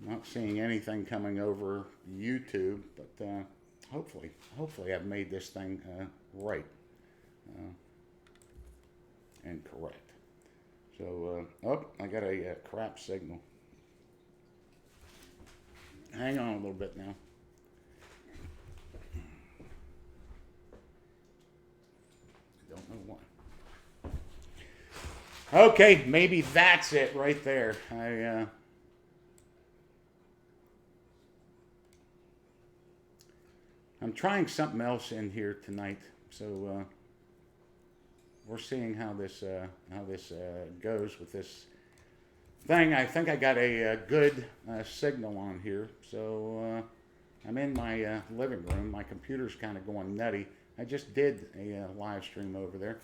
Not seeing anything coming over YouTube, but hopefully I've made this thing right uh, and correct. So, oh, I got a crap signal. Hang on a little bit now. I don't know why. Okay, maybe that's it right there. I'm trying something else in here tonight, so we're seeing how this goes with this thing. I think I got a good signal on here, so I'm in my living room. My computer's kind of going nutty. I just did a live stream over there.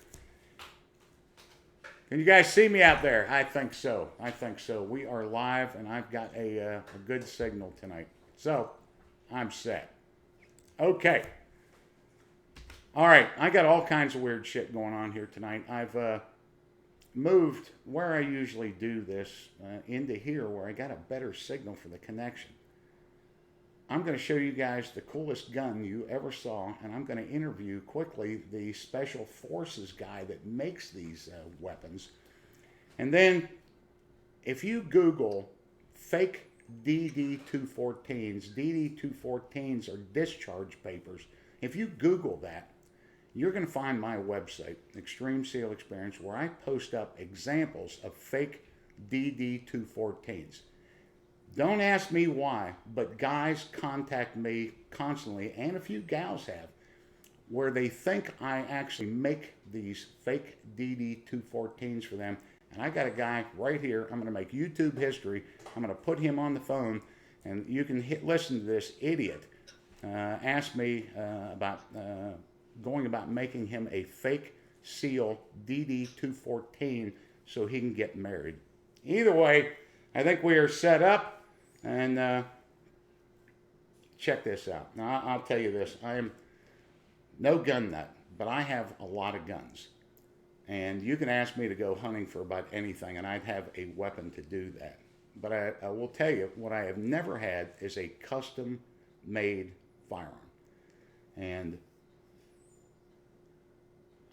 Can you guys see me out there? I think so. I think so. We are live, and I've got a good signal tonight. So I'm set. Okay. All right. I got all kinds of weird shit going on here tonight. I've moved where I usually do this into here where I got a better signal for the connection. I'm going to show you guys the coolest gun you ever saw, and I'm going to interview quickly the Special Forces guy that makes these weapons. And then, if you Google fake DD214s are discharge papers. If you Google that, you're going to find my website, Extreme Seal Experience, where I post up examples of fake DD214s. Don't ask me why, but guys contact me constantly, and a few gals have, where they think I actually make these fake DD214s for them. And I got a guy right here. I'm going to make YouTube history. I'm going to put him on the phone, and you can listen to this idiot ask me about going about making him a fake seal DD214 so he can get married. Either way, I think we are set up. And check this out. Now, I'll tell you this. I am no gun nut, but I have a lot of guns. And you can ask me to go hunting for about anything, and I'd have a weapon to do that. But I will tell you, what I have never had is a custom-made firearm. And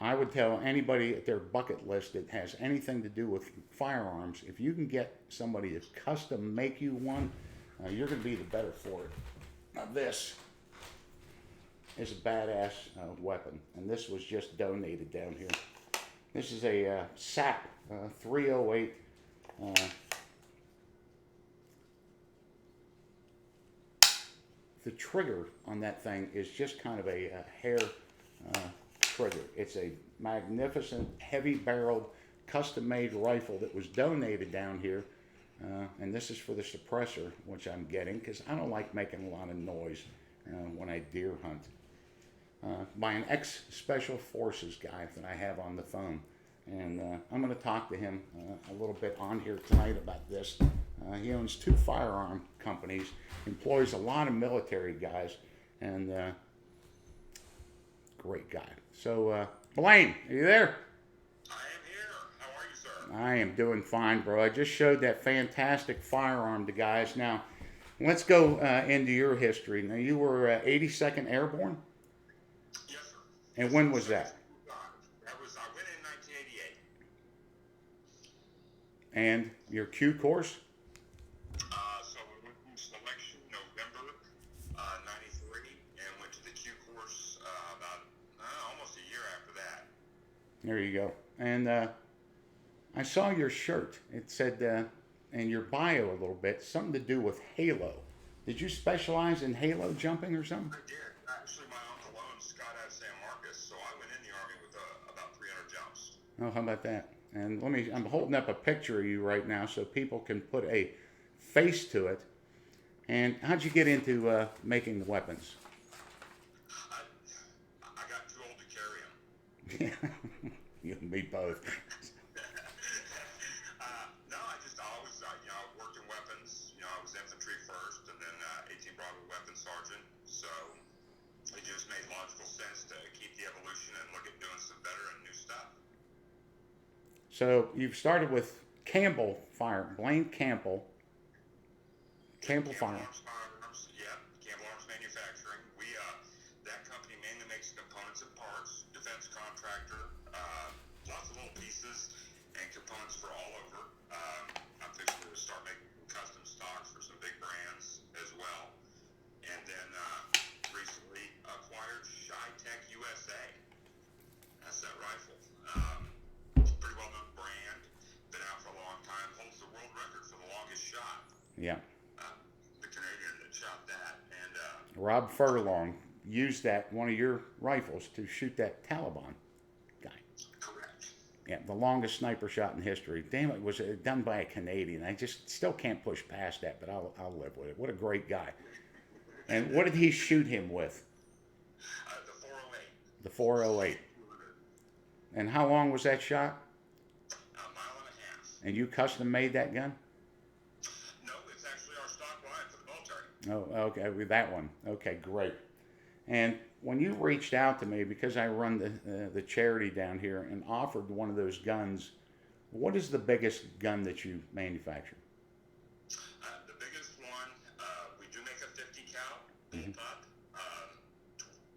I would tell anybody at their bucket list that has anything to do with firearms, if you can get somebody to custom make you one, you're going to be the better for it. Now this is a badass weapon, and this was just donated down here. This is a SAP 308. The trigger on that thing is just kind of a hair trigger. It's a magnificent, heavy-barreled, custom-made rifle that was donated down here. And this is for the suppressor, which I'm getting, because I don't like making a lot of noise when I deer hunt. By an ex-Special Forces guy that I have on the phone. And I'm going to talk to him a little bit on here tonight about this. He owns 2 firearm companies, employs a lot of military guys, and great guy. So, Blaine, are you there? I am here. How are you, sir? I am doing fine, bro. I just showed that fantastic firearm to guys. Now, let's go into your history. Now, you were 82nd Airborne? Yes, sir. And when was that? I went in 1988. And your Q course? So we went through selection November 93 and went to the Q course about almost a year after that. There you go. And I saw your shirt. It said in your bio a little bit, something to do with Halo. Did you specialize in Halo jumping or something? I did. Actually, my uncle owns Scott out of San Marcos, so I went in the Army with about 300 jumps. Oh, how about that? And I'm holding up a picture of you right now so people can put a face to it. And how'd you get into making the weapons? I got too old to carry them. You and me both. No, I always, worked in weapons. I was infantry first, and then 18 Bravo weapons sergeant. So it just made logical sense to keep the evolution and look at doing some better and new stuff. So you've started with Blaine Campbell Campbell Fire. Firearms, yeah, Campbell Arms Manufacturing. That company mainly makes components and parts, defense contractor, lots of little pieces and components for all over. I'm fixing to start making custom stocks for some big brands as well. And then recently acquired Tech USA. That's that rifle. Pretty well known brand. Been out for a long time. Holds the world record for the longest shot. Yeah. The Canadian that shot that. And Rob Furlong used one of your rifles to shoot that Taliban guy. correct. Yeah, the longest sniper shot in history. Damn, it was done by a Canadian. I just still can't push past that, but I'll live with it. What a great guy. And what did he shoot him with? The 408. The 408. And how long was that shot? A mile and a half. And you custom made that gun? No, it's actually our stock line for the military. Oh, okay, with that one. Okay, great. And when you reached out to me, because I run the charity down here and offered one of those guns, what is the biggest gun that you manufacture? The biggest one, we do make a 50 cal bullpup,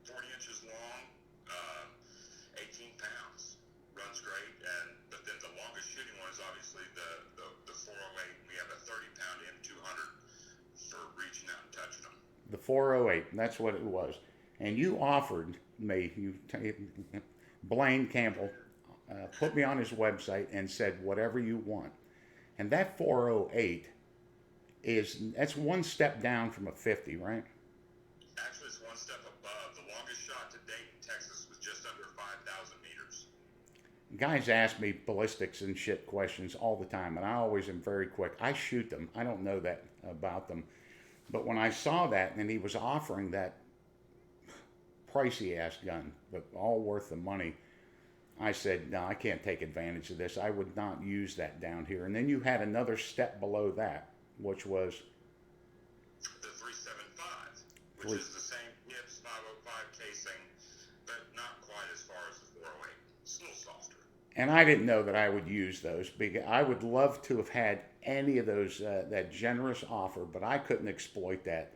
40 inches long, 18 pounds. Runs great, but then the longest shooting one is obviously the 408. We have a 30-pound M200 for reaching out and touching them. The 408, that's what it was. And you offered me, Blaine Campbell, put me on his website and said, whatever you want. And that 408 that's one step down from a 50, right? Actually, it's one step above. The longest shot to date in Texas was just under 5,000 meters. Guys ask me ballistics and shit questions all the time, and I always am very quick. I shoot them. I don't know that about them. But when I saw that, and he was offering that pricey-ass gun, but all worth the money, I said, no, I can't take advantage of this. I would not use that down here. And then you had another step below that, which was the 375, which is the same Gibbs 505 casing, but not quite as far as the 408. It's a little softer. And I didn't know that I would use those, because I would love to have had any of those, that generous offer, but I couldn't exploit that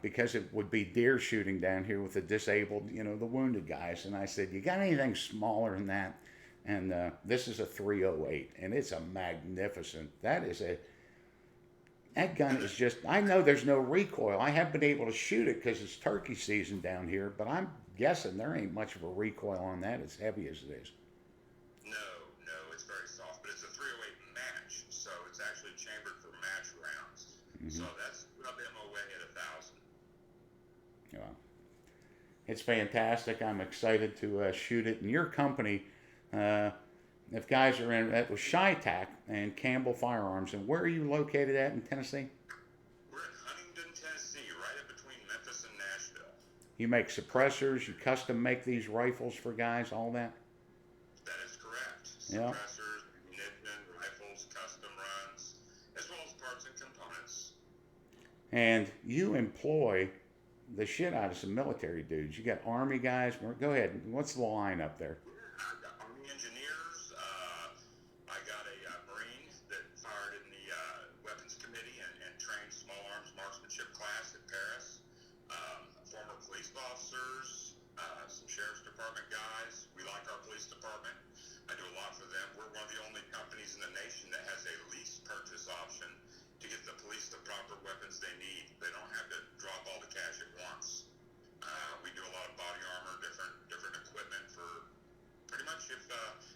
because it would be deer shooting down here with the disabled, the wounded guys. And I said, you got anything smaller than that? And this is a 308, and it's a magnificent. That gun is just, I know there's no recoil. I have been able to shoot it because it's turkey season down here, but I'm guessing there ain't much of a recoil on that, as heavy as it is. No, it's very soft, but it's a 308 match, so it's actually chambered for match rounds. Mm-hmm. So that's up MOA at 1,000. Yeah. It's fantastic. I'm excited to shoot it. And your company, if guys are in, that was Tech and Campbell Firearms. And where are you located at in Tennessee? We're in Huntington, Tennessee, right in between Memphis and Nashville. You make suppressors, you custom make these rifles for guys, all that? That is correct. Yeah. Suppressors, ammunition, rifles, custom runs, as well as parts and components. And you employ the shit out of some military dudes. You got Army guys. Go ahead. What's the line up there? I've got Army engineers. I got a Marine that fired in the weapons committee and trained small arms marksmanship class at Paris. Former police officers, some sheriff's department guys. We like our police department. I do a lot for them. We're one of the only companies in the nation that has a lease purchase option to get the police the proper weapons they need. They don't have to drop all the cash at once. We do a lot of body armor, different equipment for pretty much if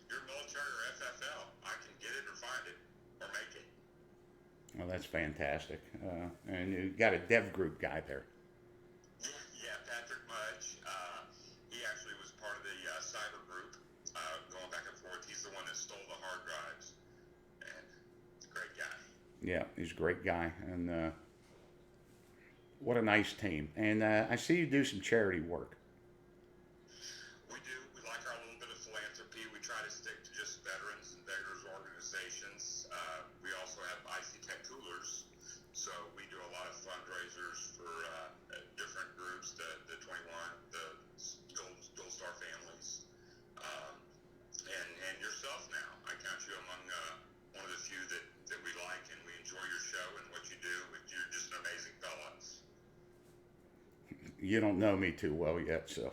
you're military or FFL, I can get it or find it or make it. Well, that's fantastic. And you got a dev group guy there. Yeah, Patrick Mudge. He actually was part of the cyber group going back and forth. He's the one that stole the hard drives. And great guy. Yeah, he's a great guy, and what a nice team. And I see you do some charity work. We do. We like our little bit of philanthropy. We try to stick to just veterans and veterans organizations. We also have IC Tech Coolers, so we do a lot of fundraisers for different groups, the 21, the Gold Star families, and yourself now. I count you among one of the few that we like and we enjoy your show and what you do. You're just You don't know me too well yet, so.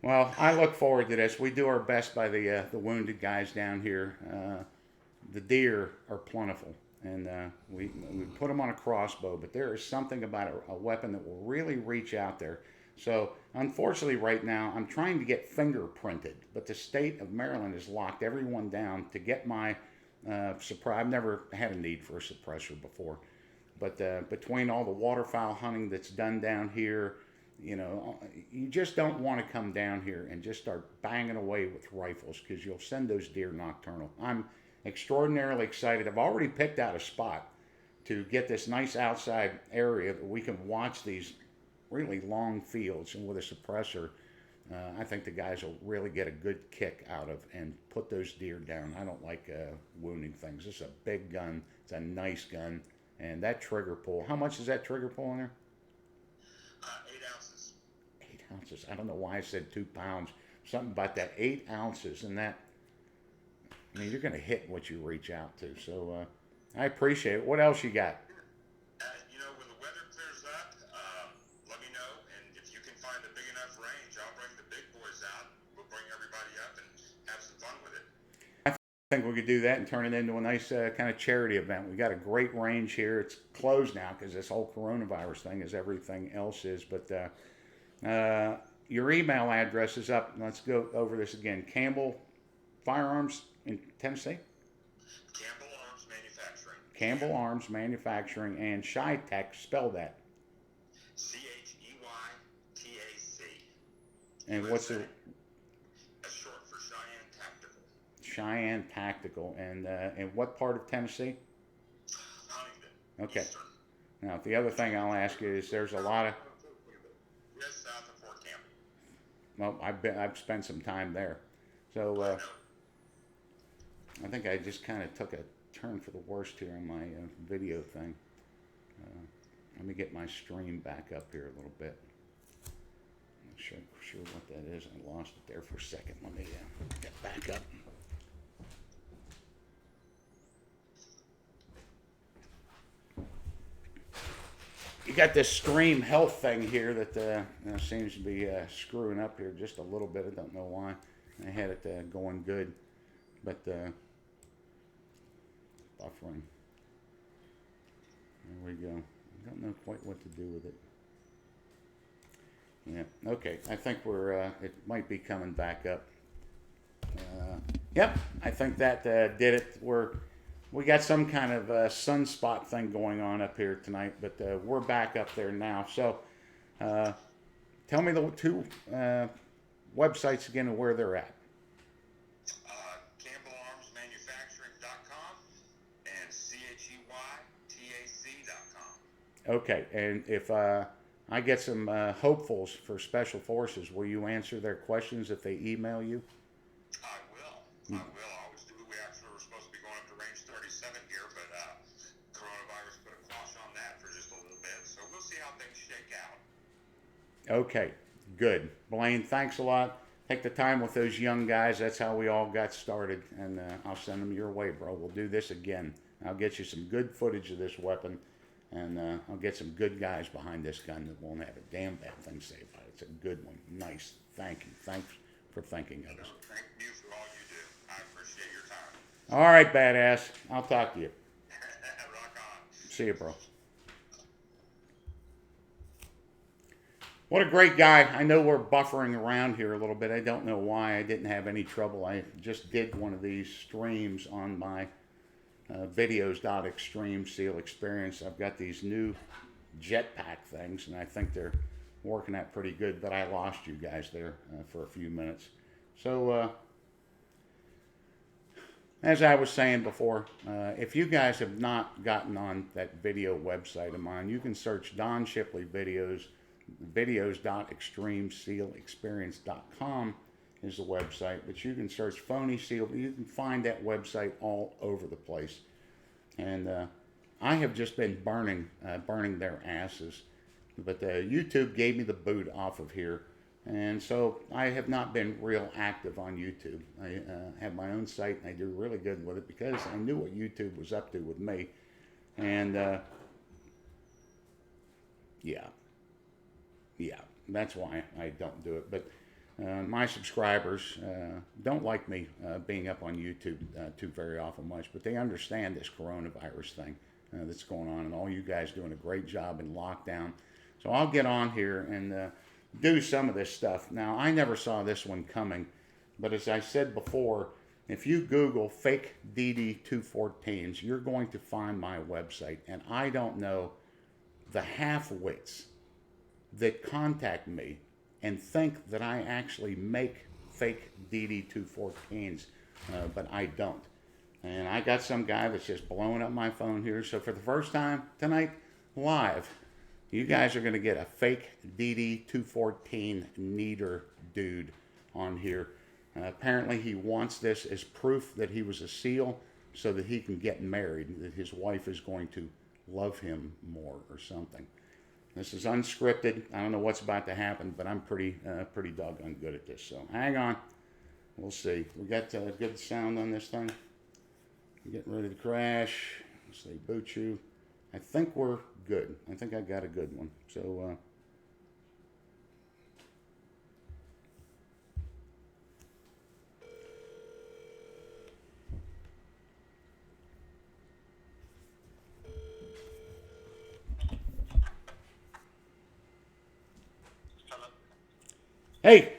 Well, I look forward to this. We do our best by the wounded guys down here. The deer are plentiful, and we put them on a crossbow, but there is something about a weapon that will really reach out there. So, unfortunately, right now, I'm trying to get fingerprinted, but the state of Maryland has locked everyone down to get my surprise. I've never had a need for a suppressor before, but between all the waterfowl hunting that's done down here, you know, you just don't want to come down here and just start banging away with rifles because you'll send those deer nocturnal. I'm extraordinarily excited. I've already picked out a spot to get this nice outside area that we can watch these really long fields, and with a suppressor, I think the guys will really get a good kick out of and put those deer down. I don't like wounding things. This is a big gun. It's a nice gun, and that trigger pull. How much is that trigger pull in there? 8 ounces. 8 ounces. I don't know why I said 2 pounds. Something about that 8 ounces, and that. I mean, you're going to hit what you reach out to. So I appreciate it. What else you got? You know, when the weather clears up, let me know, and if you can find a big enough range, I'll bring the big boys out. We'll bring everybody up and have some fun with it. I think we could do that and turn it into a nice kind of charity event. We got a great range here. It's closed now because this whole coronavirus thing, as everything else is. But your email address is up. Let's go over this again. Campbell Firearms in Tennessee. Campbell Arms Manufacturing. Campbell Arms Manufacturing, and Chi-Tech. Spell that. Cheytac. And what's the That's short for Cheyenne Tactical. Cheyenne Tactical, and what part of Tennessee? Huntington. Okay. Eastern. Now, the other thing I'll ask you is, there's a lot of. Just south of Fort Campbell. Well, I've spent some time there, so I think I just kind of took a turn for the worst here on my video thing. Let me get my stream back up here a little bit. Not sure what that is. I lost it there for a second. Let me get back up. You got this stream health thing here that seems to be screwing up here just a little bit. I don't know why. I had it going good, but buffering. There we go. I don't know quite what to do with it. Yeah. Okay. I think we're. It might be coming back up. Yep. I think that did it. We got some kind of sunspot thing going on up here tonight, but we're back up there now. So, tell me the two websites again and where they're at. CampbellArmsManufacturing.com and CHEYTAC.com. Okay, and if I get some hopefuls for Special Forces, will you answer their questions if they email you? I will. I always do. We actually were supposed to be going up to range 37 here, but coronavirus put a quash on that for just a little bit. So we'll see how things shake out. Okay, good. Blaine, thanks a lot. Take the time with those young guys. That's how we all got started, and I'll send them your way, bro. We'll do this again. I'll get you some good footage of this weapon, and I'll get some good guys behind this gun that won't have a damn bad thing to say about it. It's a good one. Nice. Thank you. Thanks for thinking of us. Thank you for all you do. I appreciate your time. All right, badass. I'll talk to you. Rock on. See you, bro. What a great guy. I know we're buffering around here a little bit. I don't know why. I didn't have any trouble. I just did one of these streams on my videos.extreme seal experience. I've got these new jetpack things, and I think they're working out pretty good, but I lost you guys there for a few minutes. So, as I was saying before, if you guys have not gotten on that video website of mine, you can search Don Shipley Videos. Videos.extremesealexperience.com is the website, but you can search phony seal. You can find that website all over the place, and I have just been burning their asses, but YouTube gave me the boot off of here, and so I have not been real active on YouTube. I have my own site, and I do really good with it because I knew what YouTube was up to with me, and Yeah, yeah. That's why I don't do it. But my subscribers don't like me being up on YouTube too very often much, but they understand this coronavirus thing that's going on, and all you guys doing a great job in lockdown. So I'll get on here and do some of this stuff. Now, I never saw this one coming, but as I said before, if you Google fake DD214s, you're going to find my website, and I don't know the half-wits that contact me and think that I actually make fake DD214s, but I don't. And I got some guy that's just blowing up my phone here. So for the first time tonight, live, you guys are going to get a fake DD214 neater dude on here. Apparently he wants this as proof that he was a SEAL so that he can get married, that his wife is going to love him more or something. This is unscripted. I don't know what's about to happen, but I'm pretty doggone good at this. So hang on. We'll see. We got good sound on this thing. Getting ready to crash. Let's say boot you. I think we're good. I think I got a good one. So hey,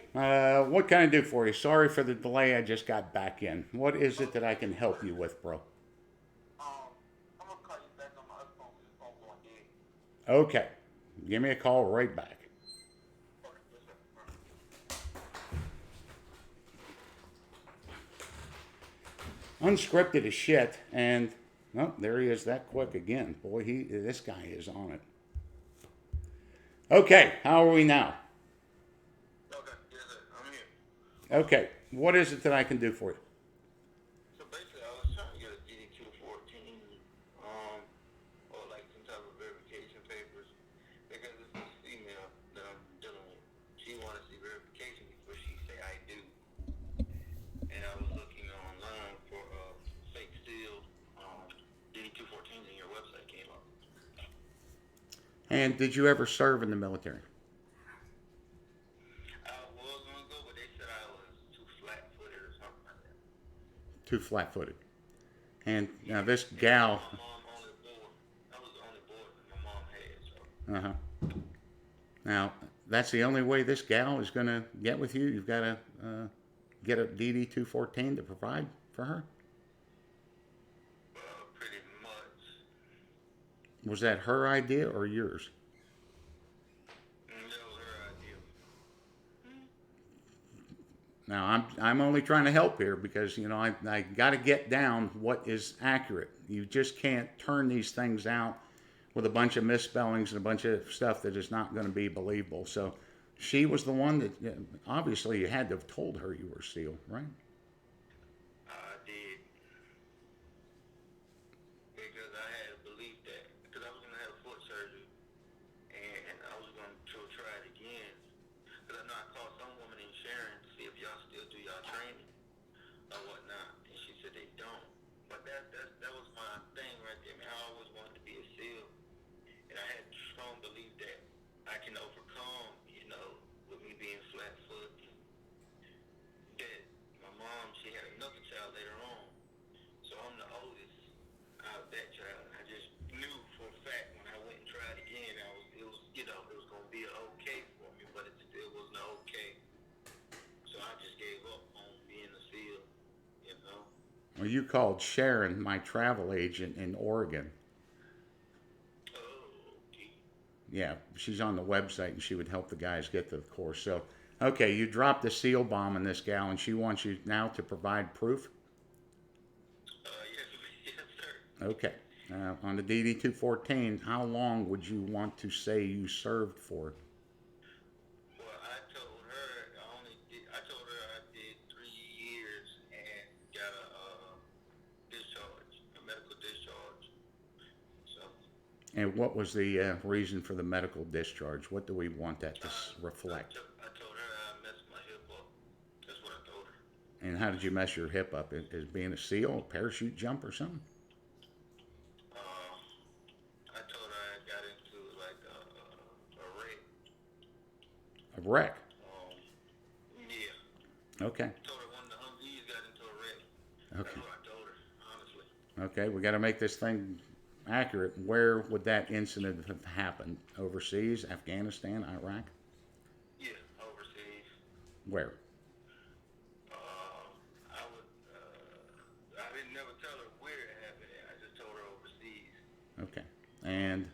what can I do for you? Sorry for the delay. I just got back in. What is it that I can help you with, bro? I'm gonna call you back on my other phone. This phone going dead. Okay. Give me a call right back. Unscripted as shit, and oh, there he is that quick again. Boy, this guy is on it. Okay, how are we now? Okay, yes, sir. I'm here. Okay, what is it that I can do for you? So basically, I was trying to get a DD214, or like some type of verification papers, because it's this female that I'm dealing with. She wanted to see verification before she say I do. And I was looking online for fake steel DD214s, and your website came up. And did you ever serve in the military? I was gonna go, but they said I was too flat-footed or something like that. Too flat-footed. And now this gal. My mom only board. I was the only board that my mom had. So. Now that's the only way this gal is going to get with you. You've got to get a DD214 to provide for her. Pretty much. Was that her idea or yours? That was her idea. Now I'm only trying to help here because I got to get down what is accurate. You just can't turn these things out with a bunch of misspellings and a bunch of stuff that is not going to be believable. So she was the one that obviously you had to have told her you were SEAL, right? I did. Because I had believed that. Because I was going to have foot surgery. And I was going to try it again. Because I know I called some woman in Sharon to see if y'all still do y'all training or whatnot. And she said they don't. But that was my thing right there. I mean, I always wanted to be a SEAL. And I had strong belief that I can overcome, with me being flat-footed. That my mom, she had another child later on. So I'm the oldest out of that child. And I just knew for a fact when I went and tried again, it was going to be okay for me, but it still wasn't okay. So I just gave up on being a SEAL. Well, you called Sharon, my travel agent in Oregon. Yeah, she's on the website and she would help the guys get to the course. So, okay, you dropped the SEAL bomb on this gal and she wants you now to provide proof? Yes, sir. Okay. On the DD214, how long would you want to say you served for? Well, I told her I did 3 years and got a discharge, a medical discharge. So. And what was the reason for the medical discharge? What do we want that to reflect? I told her I messed my hip up. That's what I told her. And how did you mess your hip up? As being a SEAL, a parachute jump or something? I told her I got into like wreck. Yeah. Okay. Told her one of the Humvees got into a wreck. Okay. That's what I told her, honestly. Okay, we got to make this thing accurate. Where would that incident have happened? Overseas, Afghanistan, Iraq? Yeah, overseas. Where? I didn't never tell her where it happened at. I just told her overseas. Okay. And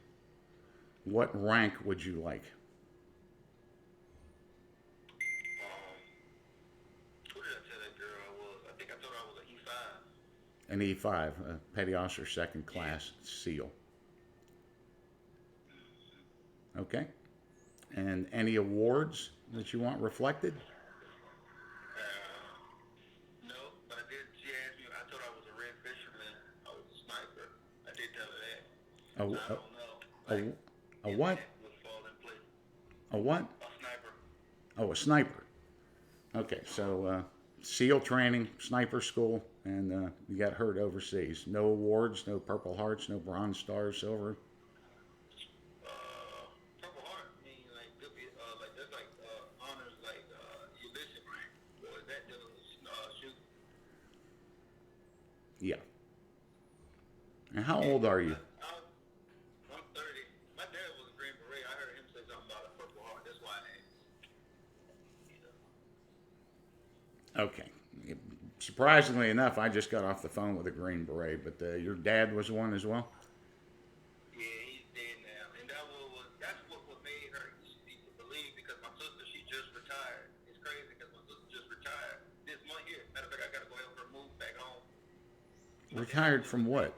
what rank would you like? Who did I tell that girl I was? I think I told her I was an E5. An E5, a petty officer second class SEAL. Okay. And any awards that you want reflected? No, but I did. She asked me. I told her I was a red fisherman. I was a sniper. I did tell her that. I don't know. A what? Would fall in place. A what? A sniper. Oh, a sniper. Okay, so SEAL training, sniper school, and you got hurt overseas. No awards, no Purple Hearts, no Bronze Stars, Silver. Purple Heart. I mean, like, like that's like honors, like Ulysses rank. Or is that the shoot? Yeah. And how old are you? I'm 30. My dad was a Green Beret. I heard him say something about a Purple Heart. That's why I asked. Okay. Surprisingly enough, I just got off the phone with a Green Beret, but your dad was one as well? Yeah, he's dead now. And that's what made her easy to believe, because my sister, she just retired. It's crazy because my sister just retired this month here. Matter of fact, I got to go help her move back home. Retired from what?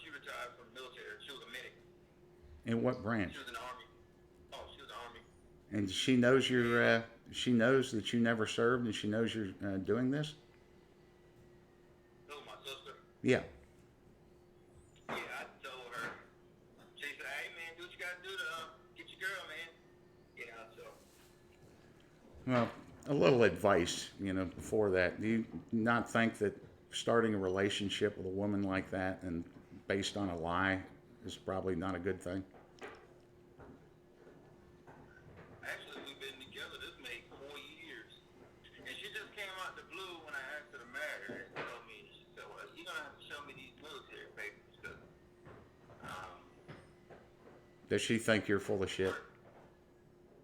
She retired from the military. She was a medic. In what branch? She was in the Army. Oh, she was in the Army. And she knows she knows that you never served, and she knows you're doing this? Who, my sister? Yeah. Yeah, I told her. She said, hey, man, do what you got to do to get your girl, man. Yeah, so. Well, a little advice, before that. Do you not think that starting a relationship with a woman like that and based on a lie is probably not a good thing? Actually, we've been together. This made 4 years. And she just came out the blue when I asked her to marry her and told me, she said, well, you're going to have to show me these military papers, because Does she think you're full of shit?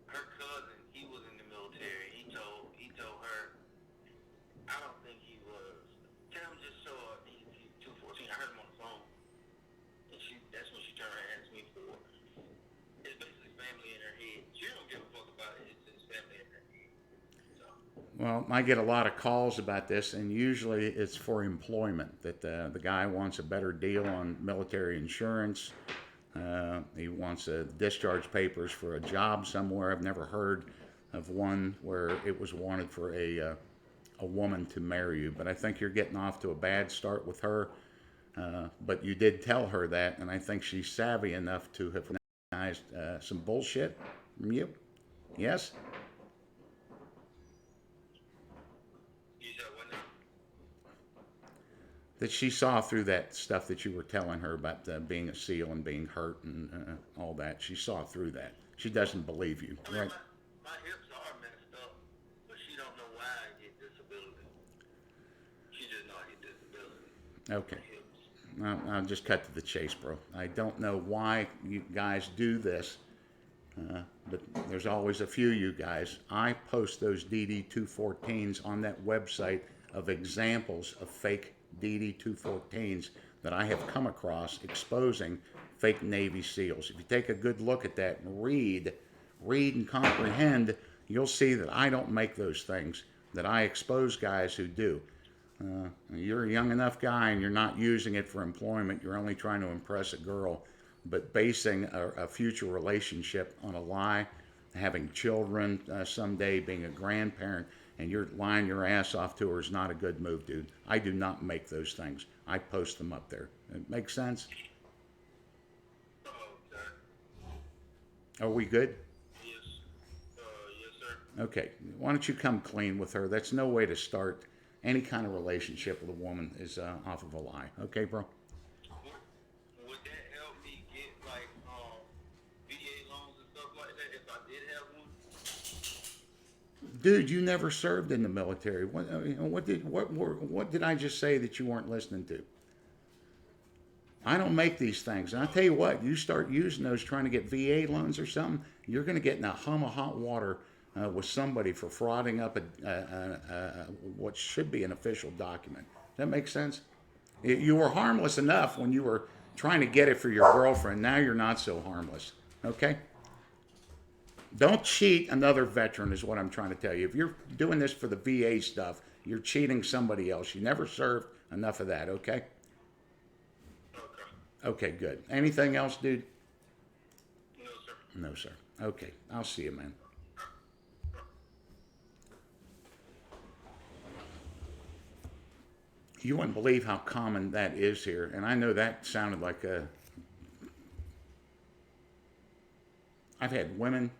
her cousin, he was in the military. He told her, I don't think he was. Tell him just show up. He's 214. I heard him on the phone. And that's when she turned around and asked me for. It's basically family in her head. She don't give a fuck about it. It's family in her head. So. Well, I get a lot of calls about this, and usually it's for employment, that the guy wants a better deal on military insurance. He wants discharge papers for a job somewhere. I've never heard of one where it was wanted for a woman to marry you, but I think you're getting off to a bad start with her. But you did tell her that, and I think she's savvy enough to have recognized some bullshit from you. Yes? You said what now? That she saw through that stuff that you were telling her about being a SEAL and being hurt and all that. She saw through that. She doesn't believe you, I mean, right? my hips are messed up, but she don't know why I get disability. She just know I get disability. Okay. I'll just cut to the chase, bro. I don't know why you guys do this, but there's always a few you guys. I post those DD-214s on that website of examples of fake DD-214s that I have come across exposing fake Navy SEALs. If you take a good look at that and read and comprehend, you'll see that I don't make those things, that I expose guys who do. You're a young enough guy and you're not using it for employment. You're only trying to impress a girl. But basing a future relationship on a lie, having children someday, being a grandparent, and you're lying your ass off to her is not a good move, dude. I do not make those things. I post them up there. It makes sense? Oh, okay. Are we good? Yes. Yes, sir. Okay. Why don't you come clean with her? That's no way to start any kind of relationship with a woman is off of a lie. Okay, bro? Would that help me get like VA loans and stuff like that if I did have one? Dude, you never served in the military. What did I just say that you weren't listening to? I don't make these things. And I'll tell you what, you start using those trying to get VA loans or something, you're going to get in a hum of hot water with somebody for frauding up what should be an official document. Does that make sense? You were harmless enough when you were trying to get it for your girlfriend. Now you're not so harmless. Okay? Don't cheat another veteran is what I'm trying to tell you. If you're doing this for the VA stuff, you're cheating somebody else. You never served enough of that, okay? Okay, good. Anything else, dude? No, sir. No, sir. Okay, I'll see you, man. You wouldn't believe how common that is here. And I know that sounded like I've had women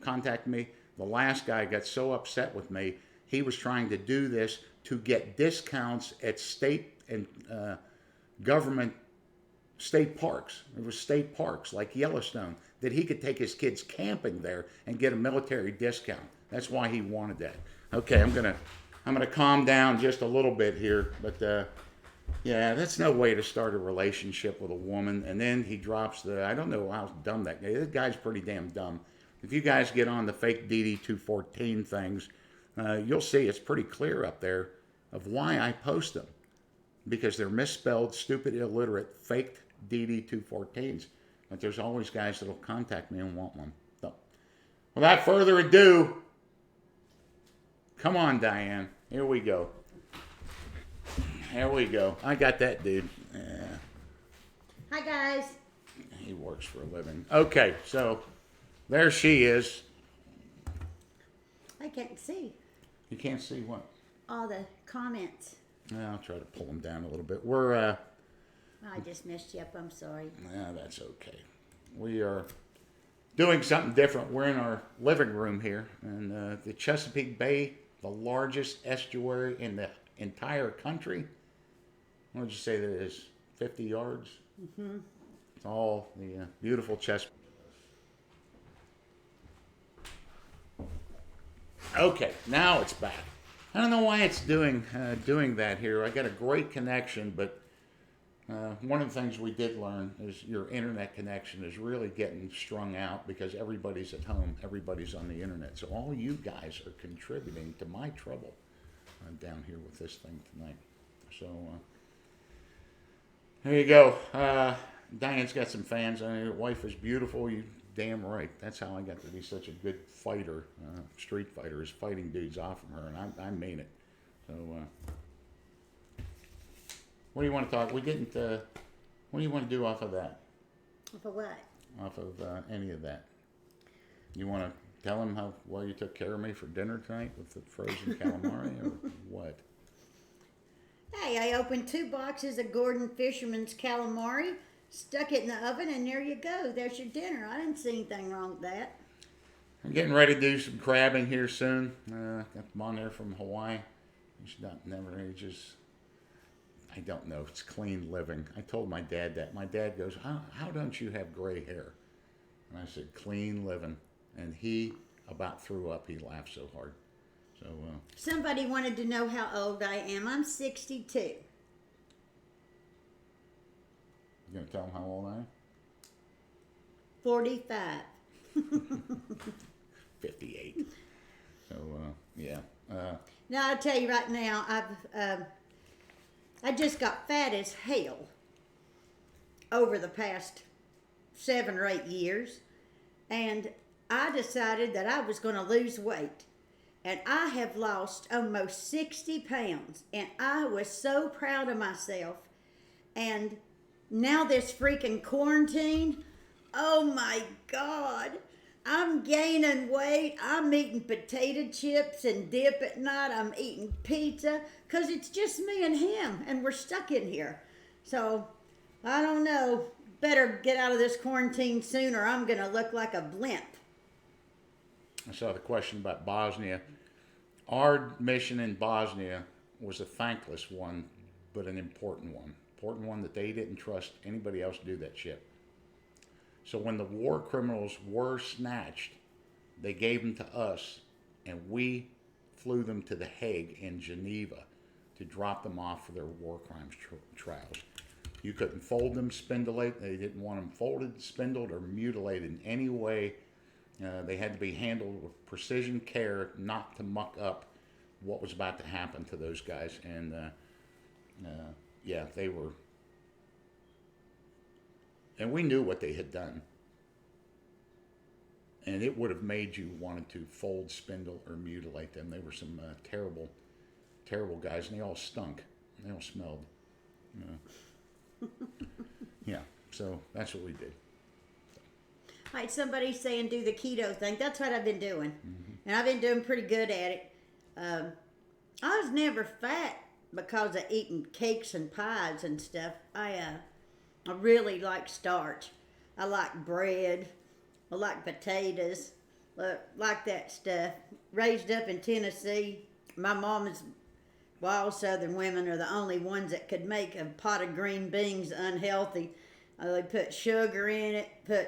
contact me. The last guy got so upset with me, he was trying to do this to get discounts at state and government state parks. It was state parks like Yellowstone that he could take his kids camping there and get a military discount. That's why he wanted that. Okay, I'm gonna calm down just a little bit here, but yeah, that's no way to start a relationship with a woman. And then he drops I don't know how dumb that guy. This guy's pretty damn dumb. If you guys get on the fake DD214 things, you'll see it's pretty clear up there of why I post them. Because they're misspelled, stupid, illiterate, faked DD214s. But there's always guys that'll contact me and want one. So, without further ado, come on, Diane. Here we go. Here we go. I got that, dude. Hi, guys. He works for a living. Okay, so there she is. I can't see You can't see what? all the comments. I'll try to pull them down a little bit. We're, I just messed you up. I'm sorry. that's okay. We are doing something different. We're in our living room here, and the Chesapeake Bay, the largest estuary in the entire country. What would you say that is? 50 yards? Mm-hmm. It's all the beautiful Chesapeake. Okay, now it's back. I don't know why it's doing that here. I got a great connection, but one of the things we did learn is your internet connection is really getting strung out because everybody's at home, everybody's on the internet. So all you guys are contributing to my trouble down here with this thing tonight. So there you go. Diane's got some fans. Your wife is beautiful. You damn right. That's how I got to be such a good fighter, street fighter, is fighting dudes off from her, and I mean it. So, what do you want to talk? We didn't. What do you want to do off of that? For what? Off of any of that? You want to tell him how well you took care of me for dinner tonight with the frozen calamari, or what? Hey, I opened 2 boxes of Gordon Fisherman's calamari, stuck it in the oven, and there you go. There's your dinner. I didn't see anything wrong with that. I'm getting ready to do some crabbing here soon. Got them on there from Hawaii. It's not never ages. I don't know. It's clean living. I told my dad that. My dad goes, how don't you have gray hair? And I said, clean living. And he about threw up. He laughed so hard. So Somebody wanted to know how old I am. I'm 62. you gonna tell him how old I am? 45. 58. So yeah. Now, I'll tell you right now, I just got fat as hell over the past 7 or 8 years. And I decided that I was going to lose weight. And I have lost almost 60 pounds. And I was so proud of myself. And now this freaking quarantine, oh my God. I'm gaining weight. I'm eating potato chips and dip at night. I'm eating pizza because it's just me and him, and we're stuck in here. So, I don't know. Better get out of this quarantine soon or I'm going to look like a blimp. I saw the question about Bosnia. Our mission in Bosnia was a thankless one, but an important one. Important one that they didn't trust anybody else to do that shit. So when the war criminals were snatched, they gave them to us, and we flew them to The Hague in Geneva to drop them off for their war crimes trials. You couldn't fold them, spindlate. They didn't want them folded, spindled, or mutilated in any way. They had to be handled with precision care, not to muck up what was about to happen to those guys. And yeah, they were. And we knew what they had done. And it would have made you wanted to fold, spindle, or mutilate them. They were some terrible, terrible guys, and they all stunk. They all smelled. Yeah, so that's what we did. All right, somebody's saying do the keto thing. That's what I've been doing. And I've been doing pretty good at it. I was never fat because of eating cakes and pies and stuff. I really like starch. I like bread. I like potatoes. Like that stuff. Raised up in Tennessee. My mom's wild southern women are the only ones that could make a pot of green beans unhealthy. They put sugar in it, put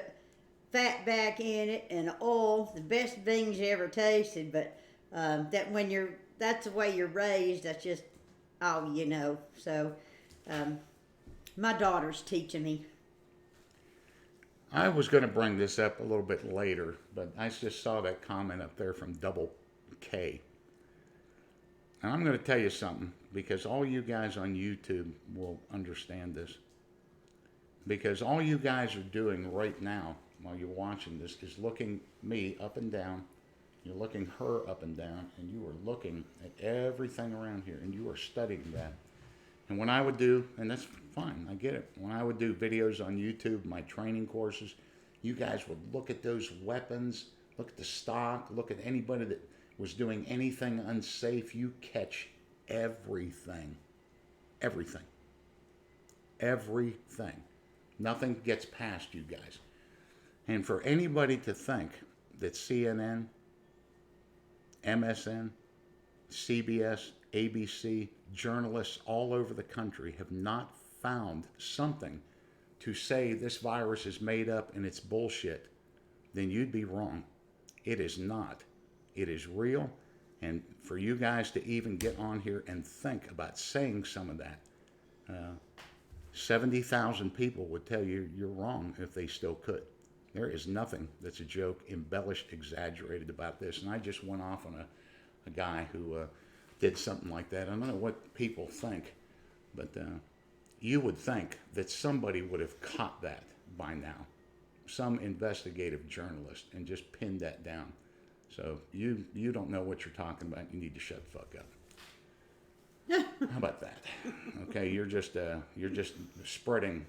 fat back in it, and oil. The best beans you ever tasted. But that's the way you're raised. That's just all you know. So my daughter's teaching me. I was going to bring this up a little bit later, but I just saw that comment up there from Double K. And I'm going to tell you something, because all you guys on YouTube will understand this. Because all you guys are doing right now while you're watching this is looking me up and down. You're looking her up and down, and you are looking at everything around here, and you are studying that. And when I would do, and that's fine, I get it. When I would do videos on YouTube, my training courses, you guys would look at those weapons, look at the stock, look at anybody that was doing anything unsafe. You catch everything. Everything. Everything. Nothing gets past you guys. And for anybody to think that CNN, MSN, CBS, ABC, journalists all over the country have not found something to say this virus is made up and it's bullshit, then you'd be wrong. It is not. It is real. And for you guys to even get on here and think about saying some of that, 70,000 people would tell you you're wrong if they still could. There is nothing that's a joke, embellished, exaggerated about this. And I just went off on a guy who did something like that. I don't know what people think, but you would think that somebody would have caught that by now. Some investigative journalist, and just pinned that down. So you don't know what you're talking about. You need to shut the fuck up. How about that? Okay, you're just spreading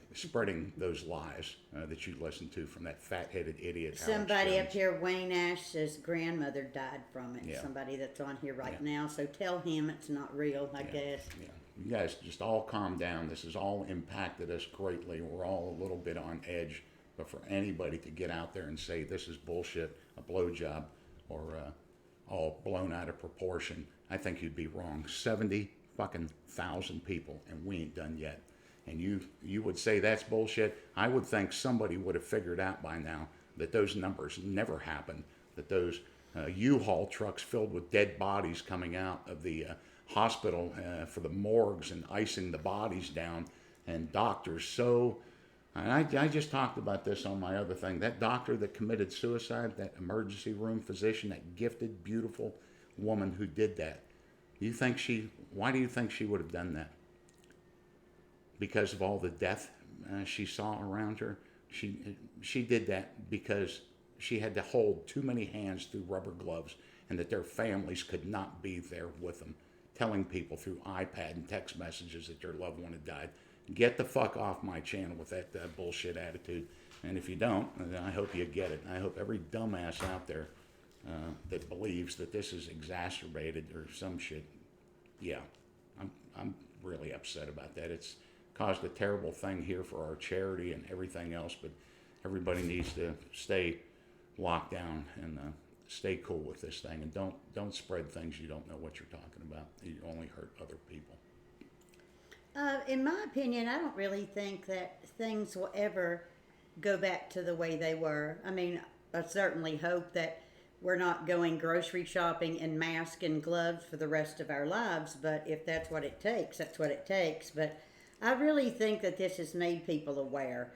those lies that you listen to from that fat-headed idiot. Somebody up here, Wayne Ash's grandmother died from it. Yeah. Somebody that's on here right now. So tell him it's not real, I guess. Yeah. You guys just all calm down. This has all impacted us greatly. We're all a little bit on edge. But for anybody to get out there and say this is bullshit, a blowjob, or all blown out of proportion, I think you'd be wrong. 70,000 people, and we ain't done yet. And you would say that's bullshit. I would think somebody would have figured out by now that those numbers never happened, that those U-Haul trucks filled with dead bodies coming out of the hospital for the morgues and icing the bodies down, and doctors so... And I just talked about this on my other thing. That doctor that committed suicide, that emergency room physician, that gifted, beautiful woman who did that. Why do you think she would have done that? Because of all the death she saw around her? She did that because she had to hold too many hands through rubber gloves, and that their families could not be there with them, telling people through iPad and text messages that their loved one had died. Get the fuck off my channel with that bullshit attitude. And if you don't, then I hope you get it. I hope every dumbass out there that believes that this is exacerbated or some shit, yeah, I'm really upset about that. It's caused a terrible thing here for our charity and everything else, but everybody needs to stay locked down and stay cool with this thing, and don't spread things you don't know what you're talking about. You only hurt other people. In my opinion, I don't really think that things will ever go back to the way they were. I mean, I certainly hope that we're not going grocery shopping in masks and gloves for the rest of our lives, but if that's what it takes, that's what it takes. But I really think that this has made people aware.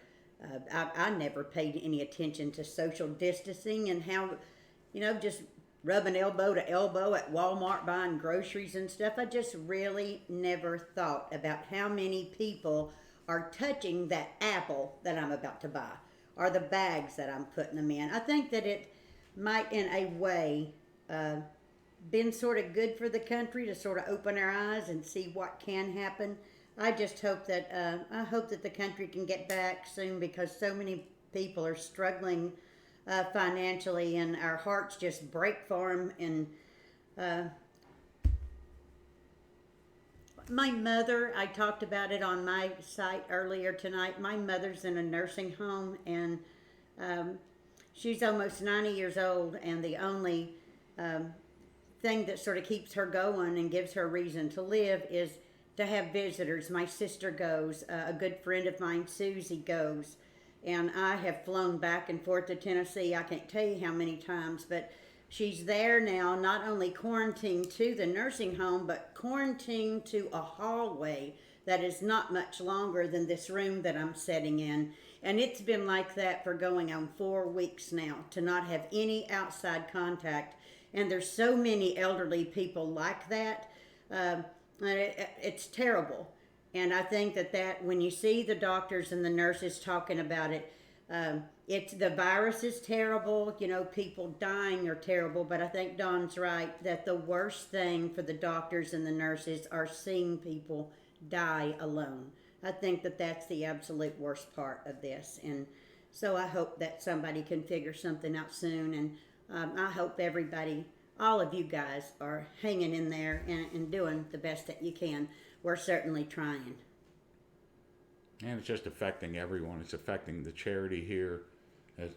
I never paid any attention to social distancing and how, just rubbing elbow to elbow at Walmart buying groceries and stuff. I just really never thought about how many people are touching that apple that I'm about to buy or the bags that I'm putting them in. I think that it might, in a way, been sort of good for the country to sort of open our eyes and see what can happen. I just hope that the country can get back soon, because so many people are struggling financially, and our hearts just break for them. And my mother, I talked about it on my site earlier tonight. My mother's in a nursing home, and she's almost 90 years old, and the only thing that sort of keeps her going and gives her a reason to live is to have visitors. My sister goes, a good friend of mine, Susie, goes, and I have flown back and forth to Tennessee. I can't tell you how many times, but she's there now, not only quarantined to the nursing home, but quarantined to a hallway that is not much longer than this room that I'm sitting in. And it's been like that for going on 4 weeks now, to not have any outside contact. And there's so many elderly people like that. It's terrible. And I think that when you see the doctors and the nurses talking about it, it's, the virus is terrible, people dying are terrible, but I think Don's right that the worst thing for the doctors and the nurses are seeing people die alone. I think that that's the absolute worst part of this. And so I hope that somebody can figure something out soon. And I hope everybody, all of you guys, are hanging in there and doing the best that you can. We're certainly trying. And it's just affecting everyone. It's affecting the charity here.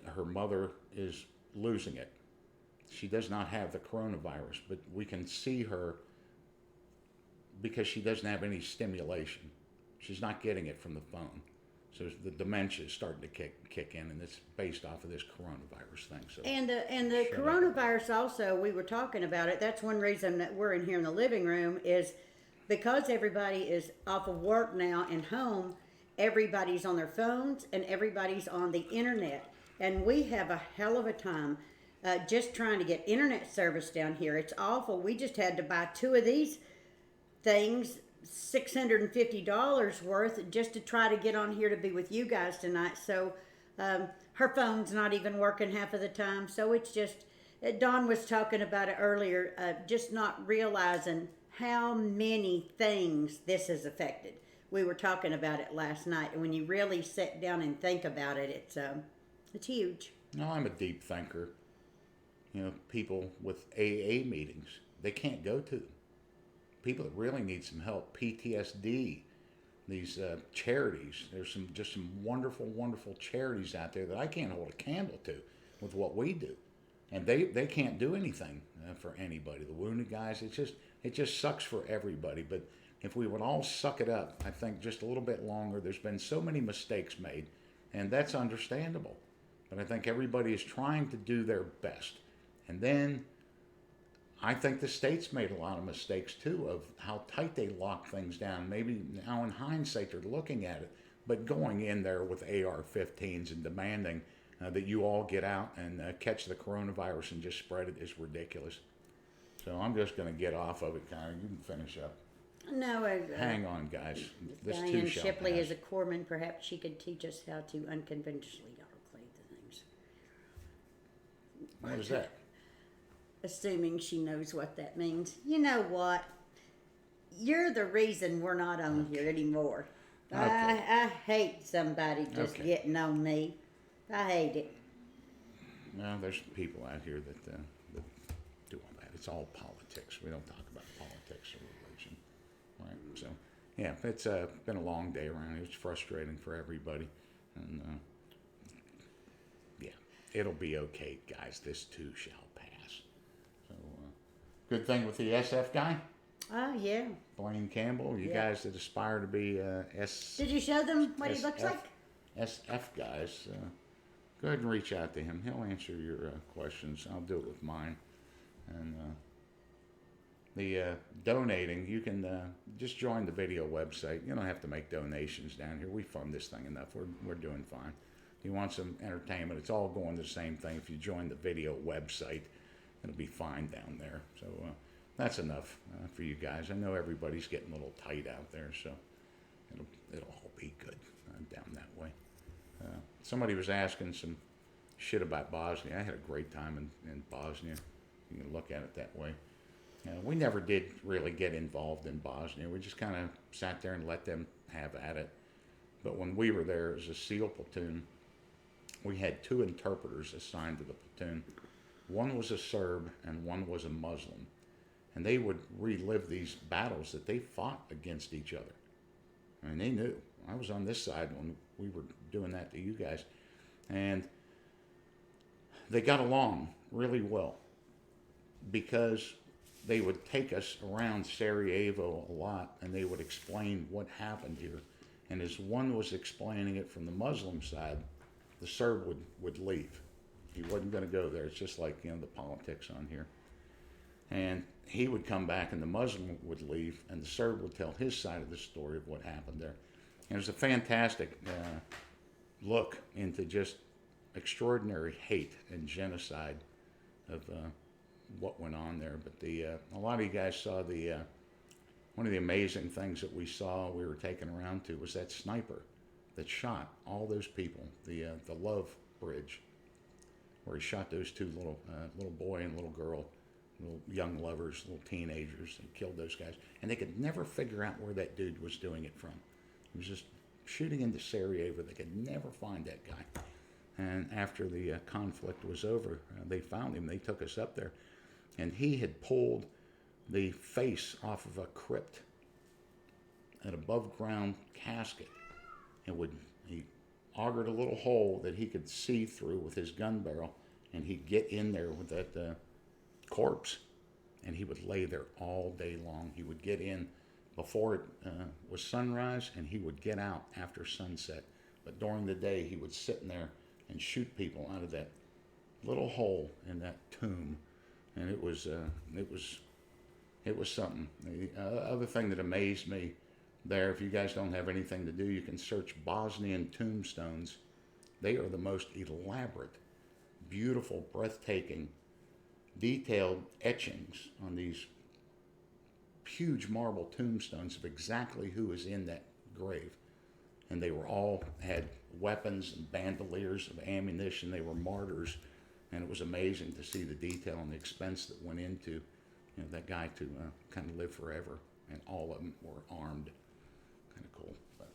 Her mother is losing it. She does not have the coronavirus, but we can see her because she doesn't have any stimulation. She's not getting it from the phone. So the dementia is starting to kick in, and it's based off of this coronavirus thing. So and the coronavirus also, we were talking about it. That's one reason that we're in here in the living room, is because everybody is off of work now and home. Everybody's on their phones and everybody's on the internet, and we have a hell of a time just trying to get internet service down here. It's awful. We just had to buy 2 of these things, $650 worth, just to try to get on here to be with you guys tonight. So her phone's not even working half of the time. So it's just, Dawn was talking about it earlier, just not realizing how many things this has affected. We were talking about it last night, and when you really sit down and think about it, it's huge. No, I'm a deep thinker. People with AA meetings, they can't go to them. People that really need some help, PTSD, these charities. There's some wonderful, wonderful charities out there that I can't hold a candle to with what we do, and they can't do anything for anybody. The wounded guys, it just sucks for everybody. But if we would all suck it up, I think just a little bit longer. There's been so many mistakes made, and that's understandable. But I think everybody is trying to do their best. And then I think the state's made a lot of mistakes too, of how tight they lock things down. Maybe now in hindsight they're looking at it, but going in there with AR-15s and demanding that you all get out and catch the coronavirus and just spread it is ridiculous. So I'm just going to get off of it, Connor. You can finish up. No, hang on, guys. This Diane too shall Shipley pass. is a corpsman. Perhaps she could teach us how to unconventionally autoclave the things. What is that? Assuming she knows what that means. You know what? You're the reason we're not on here anymore. Okay. I hate somebody just Okay. getting on me. I hate it. Well, there's people out here that do all that. It's all politics. We don't talk about politics or religion. Right? So, yeah, it's been a long day around. It's frustrating for everybody. And, yeah, it'll be okay, guys. This too shall pass. So, good thing with the SF guy. Oh, yeah. Blaine Campbell. You Yeah. guys that aspire to be Did you show them what he looks like? SF guys. go ahead and reach out to him. He'll answer your questions. I'll do it with mine. And the donating, you can just join the video website. You don't have to make donations down here. We fund this thing enough. We're doing fine. If you want some entertainment, it's all going the same thing. If you join the video website, it'll be fine down there. So that's enough for you guys. I know everybody's getting a little tight out there, so it'll all be good down that way. Somebody was asking some shit about Bosnia. I had a great time in Bosnia. You can look at it that way. We never did really get involved in Bosnia. We just kind of sat there and let them have at it. But when we were there as a SEAL platoon, we had 2 interpreters assigned to the platoon. One was a Serb and one was a Muslim. And they would relive these battles that they fought against each other. I mean, they knew. I was on this side when we were doing that to you guys. And they got along really well because they would take us around Sarajevo a lot and they would explain what happened here. And as one was explaining it from the Muslim side, the Serb would leave. He wasn't going to go there. It's just like, the politics on here. And he would come back and the Muslim would leave and the Serb would tell his side of the story of what happened there. And it was a fantastic look into just extraordinary hate and genocide of what went on there. But a lot of you guys saw one of the amazing things that we were taken around to was that sniper that shot all those people, the Love Bridge, where he shot those 2 little boy and little girl, little young lovers, little teenagers, and killed those guys. And they could never figure out where that dude was doing it from. He was just shooting into Sarajevo. They could never find that guy. And after the conflict was over, they found him. They took us up there. And he had pulled the face off of a crypt, an above-ground casket. He augured a little hole that he could see through with his gun barrel, and he'd get in there with that corpse, and he would lay there all day long. He would get in before it was sunrise, and he would get out after sunset. But during the day, he would sit in there and shoot people out of that little hole in that tomb. And it was something. The other thing that amazed me there, if you guys don't have anything to do, you can search Bosnian tombstones. They are the most elaborate, beautiful, breathtaking, detailed etchings on these huge marble tombstones of exactly who is in that grave. And they were all had weapons and bandoliers of ammunition. They were martyrs. And it was amazing to see the detail and the expense that went into that guy to kind of live forever. And all of them were armed. Kind of cool. But.